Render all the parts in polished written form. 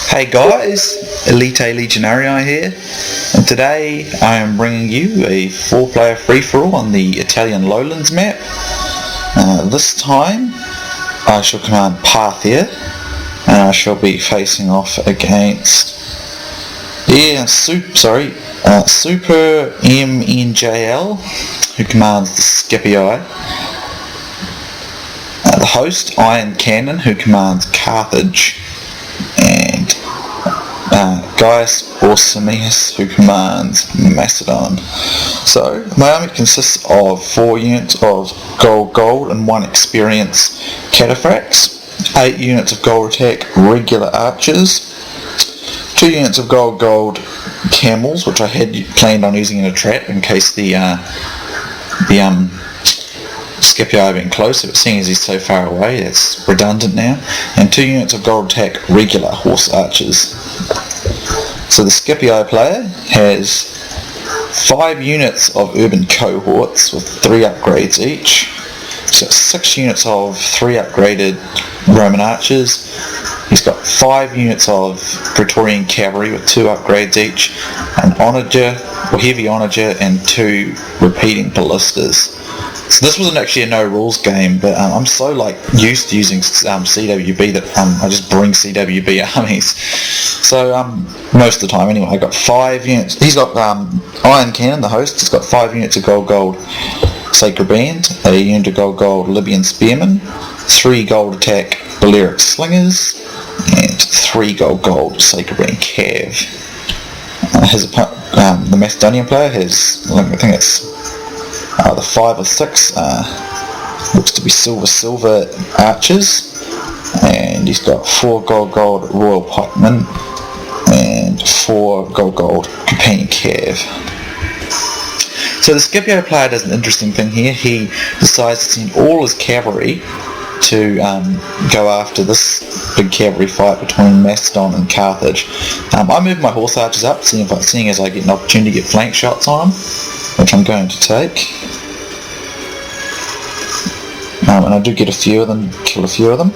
Hey guys, Elite Legionarii here, and today I am bringing you a 4-player free-for-all on the Italian lowlands map. This time I shall command Parthia, and I shall be facing off against Suprmnjl, who commands the Scipii, the host Ioncannon, who commands Carthage, and Gaius Orsimeus, who commands Macedon. So my army consists of 4 units of gold and 1 experience cataphracts, 8 units of gold attack regular archers, 2 units of gold camels, which I had planned on using in a trap in case the Scipii are being close, but seeing as he's so far away, it's redundant now, and 2 units of gold attack regular horse archers. So the Scipii player has 5 units of urban cohorts with 3 upgrades each. He's got 6 units of 3 upgraded Roman archers. He's got 5 units of Praetorian cavalry with 2 upgrades each, an onager, or heavy onager, and 2 repeating ballistas. So this wasn't actually a no rules game, but I'm so used to using CWB that I just bring CWB armies. So most of the time anyway, I got 5 units. He's got Ioncannon, the host. He's got 5 units of gold Sacred Band, a unit of gold Libyan Spearmen, 3 gold attack Balearic Slingers, and 3 gold Sacred Band Cav. The Macedonian player has, I think it's the 5 or 6 looks to be silver archers, and he's got 4 gold royal pikemen and 4 gold companion cav. So the Scipio player does an interesting thing here. He decides to send all his cavalry to go after this big cavalry fight between Macedon and Carthage. I move my horse archers up, seeing as I get an opportunity to get flank shots on them, which I'm going to take. And I do get a few of them, kill a few of them.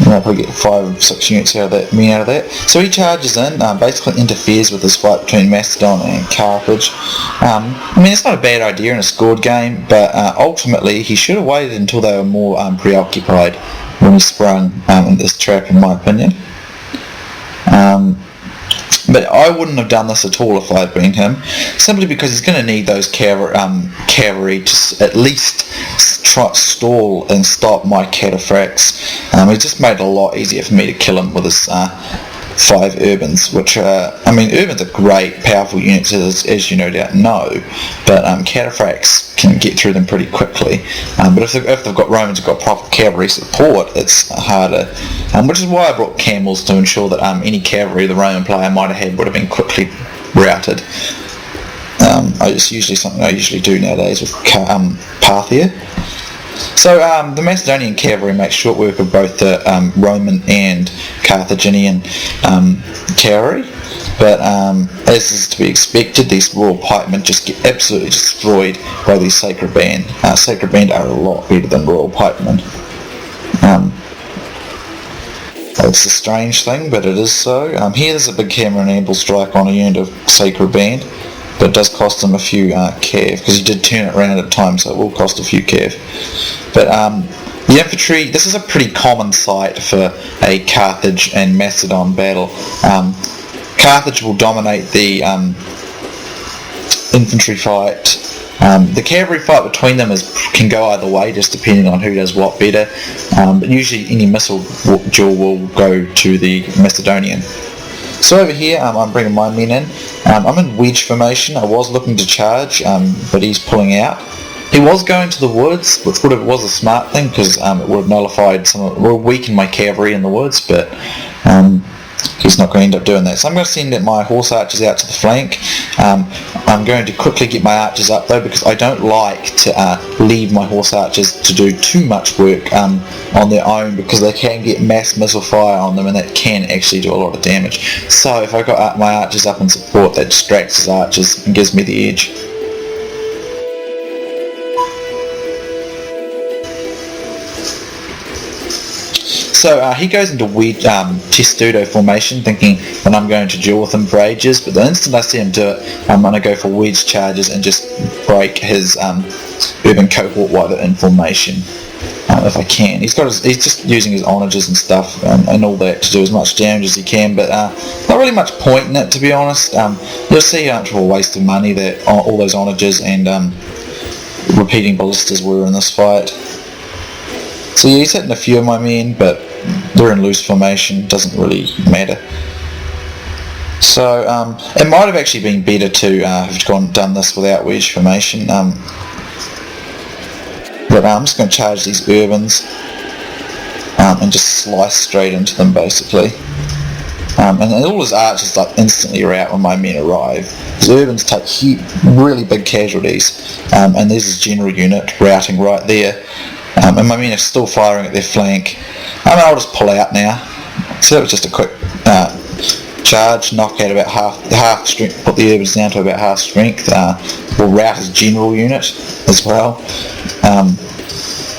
I'll probably get 5 or 6 units out of that. So he charges in, basically interferes with this fight between Macedon and Carthage. It's not a bad idea in a scored game, but ultimately he should have waited until they were more preoccupied when he sprung in this trap, in my opinion. But I wouldn't have done this at all if I'd been him, simply because he's going to need those cavalry to at least stall and stop my cataphracts. It just made it a lot easier for me to kill him with his 5 urbans, which urbans are great, powerful units, as you no doubt know, but cataphracts can get through them pretty quickly. But if they've got Romans who've got proper cavalry support, it's harder, which is why I brought camels, to ensure that any cavalry the Roman player might have had would have been quickly routed. It's usually something I usually do nowadays with Parthia. So the Macedonian cavalry makes short work of both the Roman and Carthaginian cavalry, but as is to be expected, these royal pikemen just get absolutely destroyed by these Sacred Band. Sacred Band are a lot better than royal pikemen. It's a strange thing, but it is so. Here there's a big hammer and anvil strike on a unit of Sacred Band, but it does cost him a few cav, because he did turn it around at a time, so it will cost a few cav. But the infantry, this is a pretty common sight for a Carthage and Macedon battle. Carthage will dominate the infantry fight. The cavalry fight between them can go either way, just depending on who does what better. But usually any missile duel will go to the Macedonian. So over here, I'm bringing my men in. I'm in wedge formation. I was looking to charge, but he's pulling out. He was going to the woods, which was a smart thing, because it would have nullified weakened my cavalry in the woods, but he's not going to end up doing that. So I'm going to send my horse archers out to the flank. I'm going to quickly get my archers up though, because I don't like to leave my horse archers to do too much work on their own, because they can get mass missile fire on them, and that can actually do a lot of damage. So if I got my archers up in support, that distracts his archers and gives me the edge. So he goes into weird testudo formation, thinking that I'm going to duel with him for ages, but the instant I see him do it, I'm going to go for wedge charges and just break his urban cohort while they're in formation. If I can. He's just using his onages and stuff and all that to do as much damage as he can, but not really much point in it, to be honest. You'll see how much of a waste of money that all those onages and repeating ballistas were in this fight. So yeah, he's hitting a few of my men, but they're in loose formation, doesn't really matter. So it might have actually been better to have done this without wedge formation. But I'm just going to charge these urbans and just slice straight into them, basically. And all his archers like instantly rout when my men arrive. His urbans take really big casualties, and there's his general unit routing right there. And my men are still firing at their flank. I'll just pull out now. So that was just a quick charge, knock out about half strength, put the urbans down to about half strength. We'll rout his general unit as well.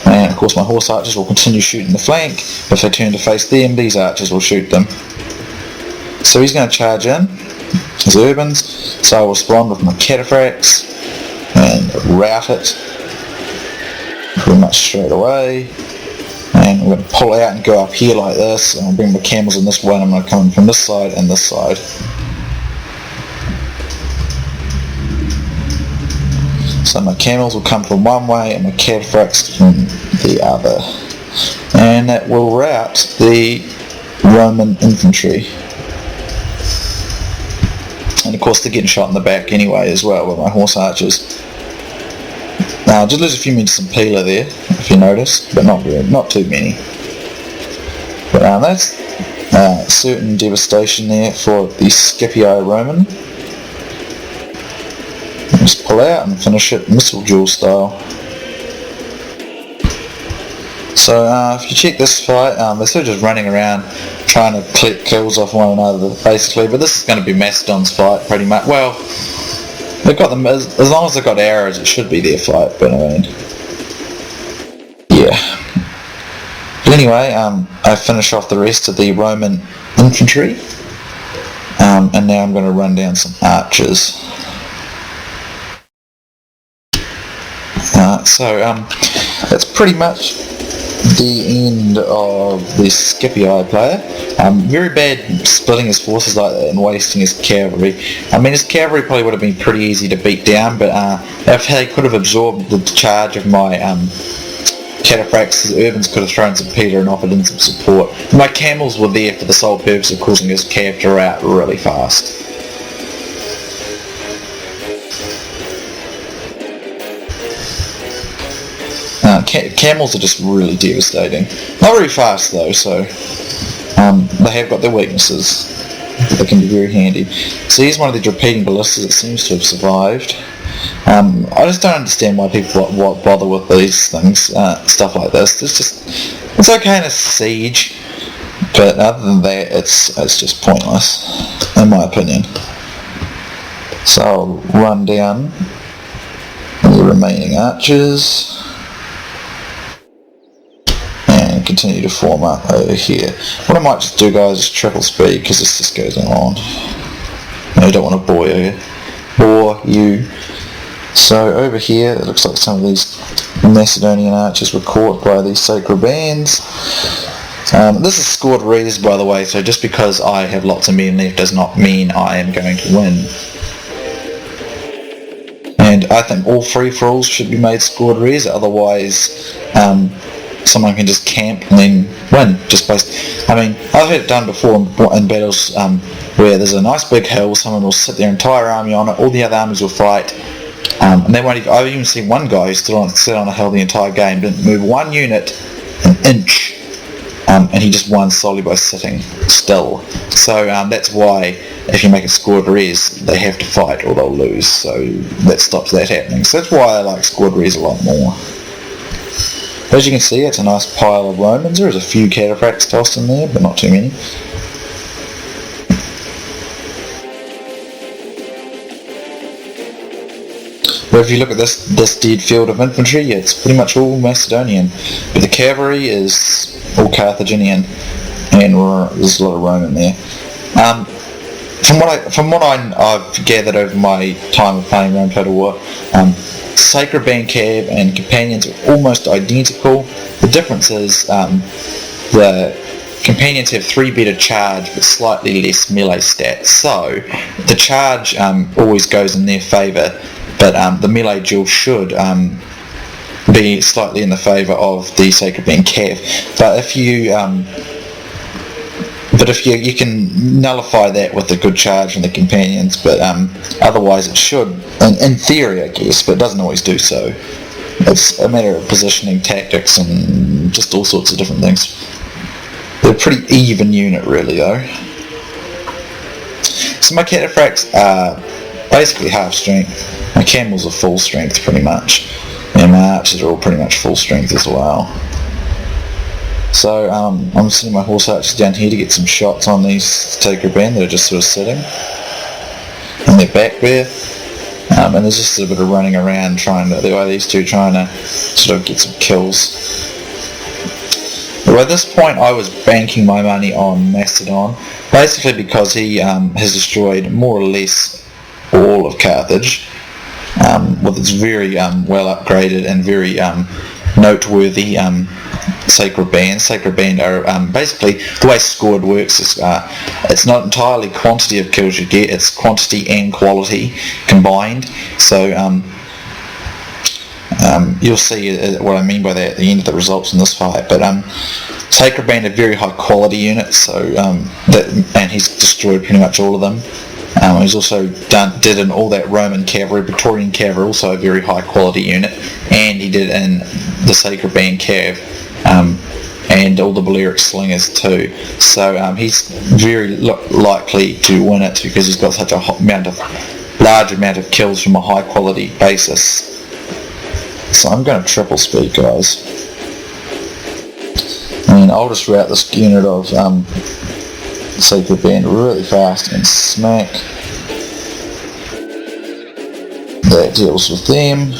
And of course my horse archers will continue shooting the flank. If they turn to face them, these archers will shoot them. So he's going to charge in his urbans, so I will respond with my cataphracts and rout it pretty much straight away. And we're going to pull out and go up here like this, and I'll bring my camels in this way, and I'm going to come in from this side and this side. So my camels will come from one way and my cataphracts from the other. And that will rout the Roman infantry. And of course they're getting shot in the back anyway as well with my horse archers. Now I did lose a few men to some peeler there, if you notice, but not too many. But that's certain devastation there for the Scipii Roman. Just pull out and finish it missile duel style. So if you check this fight, they're sort of just running around trying to collect kills off one another basically, but this is going to be Macedon's fight pretty much. Well, they've got them, as long as they've got arrows it should be their fight, but I mean, yeah. But anyway, I finish off the rest of the Roman infantry, and now I'm going to run down some archers. So that's pretty much the end of the Scipii player. Very bad splitting his forces like that and wasting his cavalry. I mean, his cavalry probably would have been pretty easy to beat down, but if they could have absorbed the charge of my cataphracts, his urbans could have thrown some Peter and offered in some support. My camels were there for the sole purpose of causing his cav to rout really fast. Camels are just really devastating. Not very fast though, so they have got their weaknesses. They can be very handy. So here's one of the repeating ballistas that seems to have survived. I just don't understand why people bother with these things, stuff like this. It's okay in a siege, but other than that, it's just pointless, in my opinion. So I'll run down the remaining archers. Continue to form up over here. What I might just do, guys, is triple speed because this just goes on. I don't want to bore you. So over here it looks like some of these Macedonian archers were caught by these sacred bands. This is scored readers, by the way, so just because I have lots of men left does not mean I am going to win. And I think all free-for-alls should be made scored res, otherwise someone can just camp and then win. I mean, I've had it done before in battles where there's a nice big hill, someone will sit their entire army on it, all the other armies will fight, and they won't even, I've even seen one guy who sat on a hill the entire game, didn't move one unit an inch, and he just won solely by sitting still. So that's why if you make a scored res, they have to fight or they'll lose, so that stops that happening. So that's why I like scored res a lot more. As you can see, it's a nice pile of Romans. There is a few cataphracts tossed in there, but not too many. But if you look at this dead field of infantry, it's pretty much all Macedonian. But the cavalry is all Carthaginian, and there's a lot of Roman there. From what I've gathered over my time of playing Rome Total War, Sacred Band Cav and Companions are almost identical. The difference is the Companions have 3 better charge but slightly less melee stats. So the charge always goes in their favour, but the melee duel should be slightly in the favour of the Sacred Band Cav. But if you can nullify that with the good charge and the Companions, but otherwise it should, in theory I guess, but it doesn't always do so. It's a matter of positioning, tactics, and just all sorts of different things. They're a pretty even unit really though. So my cataphracts are basically half strength. My camels are full strength pretty much, and my archers are all pretty much full strength as well. So I'm sending my horse archers down here to get some shots on these Sacred Band that are just sort of sitting in their back there. And there's just a bit of running around these two trying to sort of get some kills. But at this point I was banking my money on Macedon, basically because he has destroyed more or less all of Carthage with its very well upgraded and very noteworthy Sacred Band. Sacred Band are basically, the way scored works is it's not entirely quantity of kills you get, it's quantity and quality combined. So you'll see what I mean by that at the end of the results in this fight. But Sacred Band are very high quality units, so and he's destroyed pretty much all of them. He's also did in all that Roman cavalry, Praetorian cavalry, also a very high quality unit, and he did in the Sacred Band Cav, and all the Balearic slingers too. So he's very likely to win it because he's got such a large amount of kills from a high quality basis. So I'm going to triple speed, guys. I mean, I'll just route this unit of Sacred Band really fast and smack. That deals with them.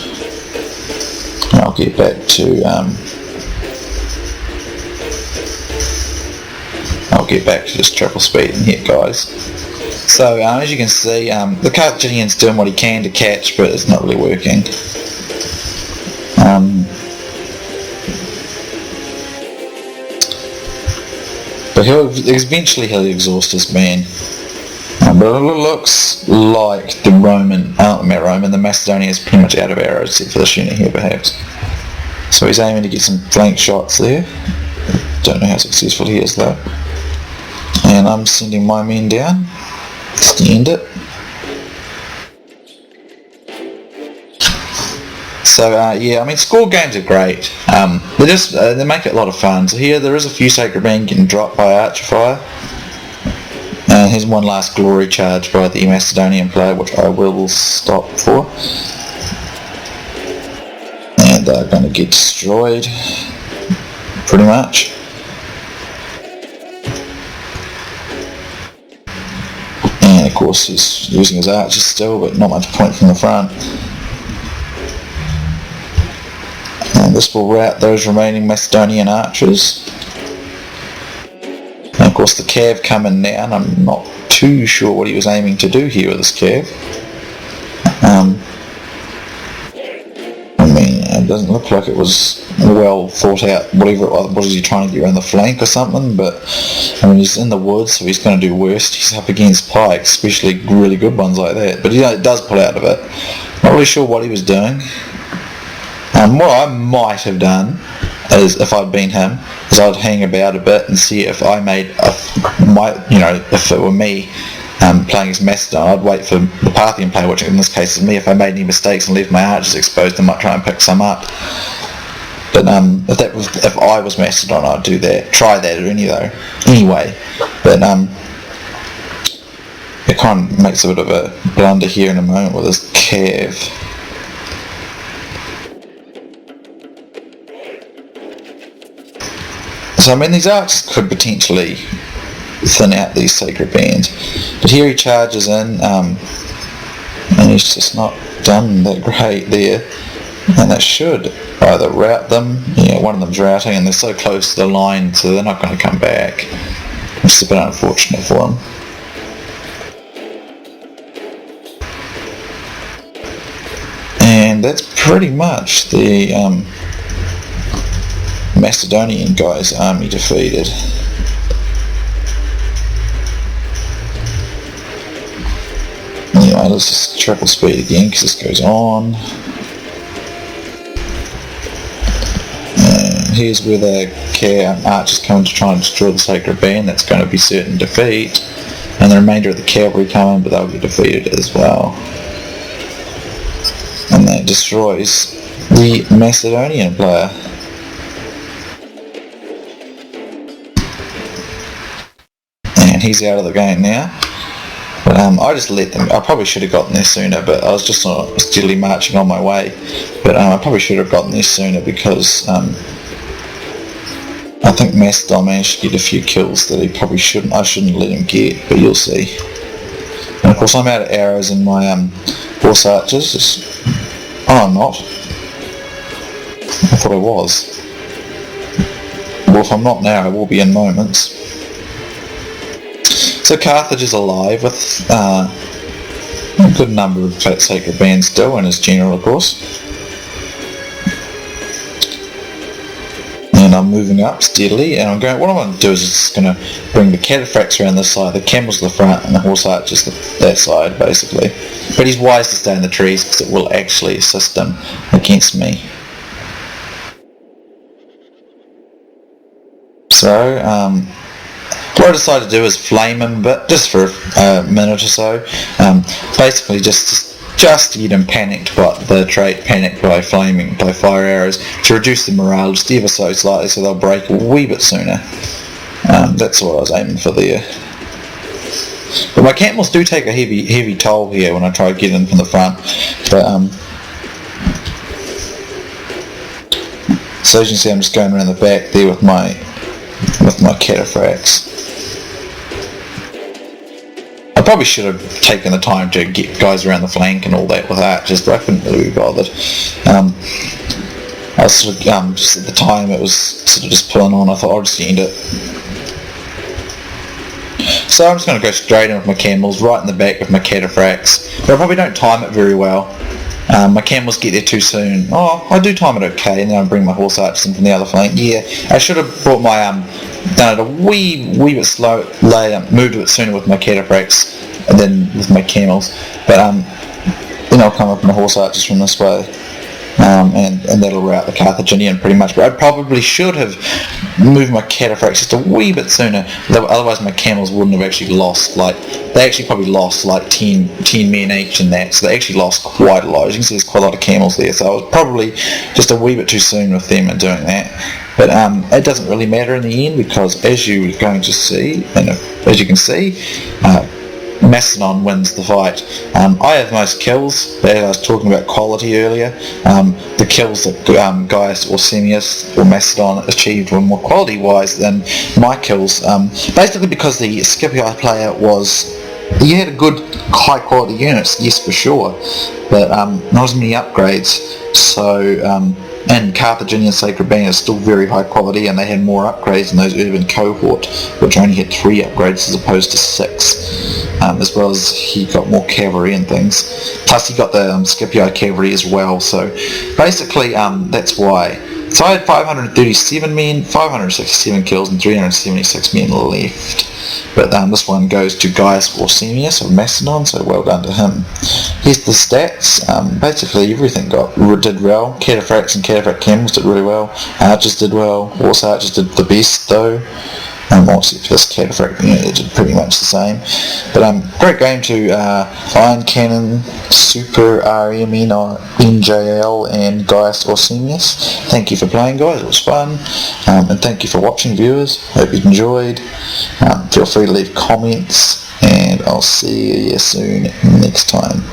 I'll get back to just triple speed in here, guys. So as you can see, the Carthaginian's doing what he can to catch, but it's not really working. But eventually he'll exhaust his man. But it looks like the Macedonian is pretty much out of arrows, except for this unit here perhaps. So he's aiming to get some flank shots there. Don't know how successful he is though. And I'm sending my men down to end it. So yeah, I mean, score games are great. They make it a lot of fun. So here there is a few Sacred Band getting dropped by archer fire. And here's one last glory charge by the Macedonian player, which I will stop for. And they're going to get destroyed, pretty much. And of course he's using his archers still, but not much point from the front. And this will rout those remaining Macedonian archers. And of course the Cav coming now, and I'm not too sure what he was aiming to do here with this Cav. I mean, it doesn't look like it was well thought out, whatever it was. Was he trying to get around the flank or something? But I mean, he's in the woods, so he's going to do worst. He's up against pikes, especially really good ones like that. But it does pull out of it. Not really sure what he was doing. What I might have done is, if I'd been him, is I'd hang about a bit and see if I if it were me playing as Macedon, I'd wait for the Parthian player, which in this case is me. If I made any mistakes and left my archers exposed, I might try and pick some up. But if I was Macedon, I'd do that. Try that anyway. But it kind of makes a bit of a blunder here in a moment with this Cav. So I mean, these archers could potentially thin out these Sacred Bands, but here he charges in. and he's just not done that great there. And that should either rout them, one of them's routing, and they're so close to the line, so they're not going to come back, which is a bit unfortunate for them. And that's pretty much the Macedonian guy's army defeated. Let's just triple speed again because this goes on. And here's where the archers come to try and destroy the sacred band. That's going to be certain defeat. And the remainder of the cavalry come in, but they'll get defeated as well. And that destroys the Macedonian player. And he's out of the game now. But I just let them. I probably should have gotten there sooner, but I was just steadily marching on my way. But I probably should have gotten there sooner because I think Macedon managed to get a few kills that he probably shouldn't. I shouldn't let him get, but you'll see. And of course, I'm out of arrows in my horse archers. Oh, I'm not. I thought I was. Well, if I'm not now, I will be in moments. So Carthage is alive with a good number of sacred bands still, and his general, of course. And I'm moving up steadily, and what I'm going to do is just going to bring the cataphracts around this side, the camels to the front, and the horse archers to that side, basically. But he's wise to stay in the trees because it will actually assist him against me. So, what I decided to do is flame him, but just for a minute or so. Basically, just to get him panicked by the trait, panicked by fire arrows, to reduce the morale just ever so slightly, so they'll break a wee bit sooner. That's what I was aiming for there. But my camels do take a heavy toll here when I try to get in from the front. But so as you can see, I'm just going around the back there with my cataphracts. I probably should have taken the time to get guys around the flank and all that with archers, but I couldn't really be bothered. I was sort of, just at the time it was sort of just pulling on, I thought I'll just end it. So I'm just going to go straight in with my camels, right in the back with my cataphracts, but I probably don't time it very well. My camels get there too soon. Oh, I do time it okay, and then I bring my horse archers in from the other flank. Yeah, I should have brought my done it a wee bit slow, moved a bit sooner with my cataphracts and then with my camels. But then I'll come up with my horse archers from this way, and that'll rout the Carthaginian pretty much. But I probably should have moved my cataphracts just a wee bit sooner, otherwise my camels wouldn't have actually lost, they actually probably lost 10 men each in that, so they actually lost quite a lot. As you can see, there's quite a lot of camels there, so I was probably just a wee bit too soon with them in doing that. But it doesn't really matter in the end, because as you're going to see, and as you can see, Macedon wins the fight. I have the most kills. As I was talking about quality earlier, the kills that Gaius or Semius or Macedon achieved were more quality wise than my kills, basically because the Scipii player he had a good high quality units, yes for sure, but not as many upgrades. So and Carthaginian Sacred Band is still very high quality, and they had more upgrades in those urban cohort, which only had 3 upgrades as opposed to 6, as well as he got more cavalry and things. Plus he got the Scipii cavalry as well, so basically that's why. So I had 537 men, 567 kills, and 376 men left. But this one goes to Gaius Semius of Macedon, so well done to him. Here's the stats. Basically everything did well. Cataphracts and cataphract camels did really well. Archers did well. Horse archers did the best though. Obviously for this cataphract they did pretty much the same. But great game to Ioncannon, Suprmnjl and Gaius Semius. Thank you for playing, guys, it was fun. And thank you for watching, viewers. Hope you enjoyed. Feel free to leave comments, and I'll see you soon next time.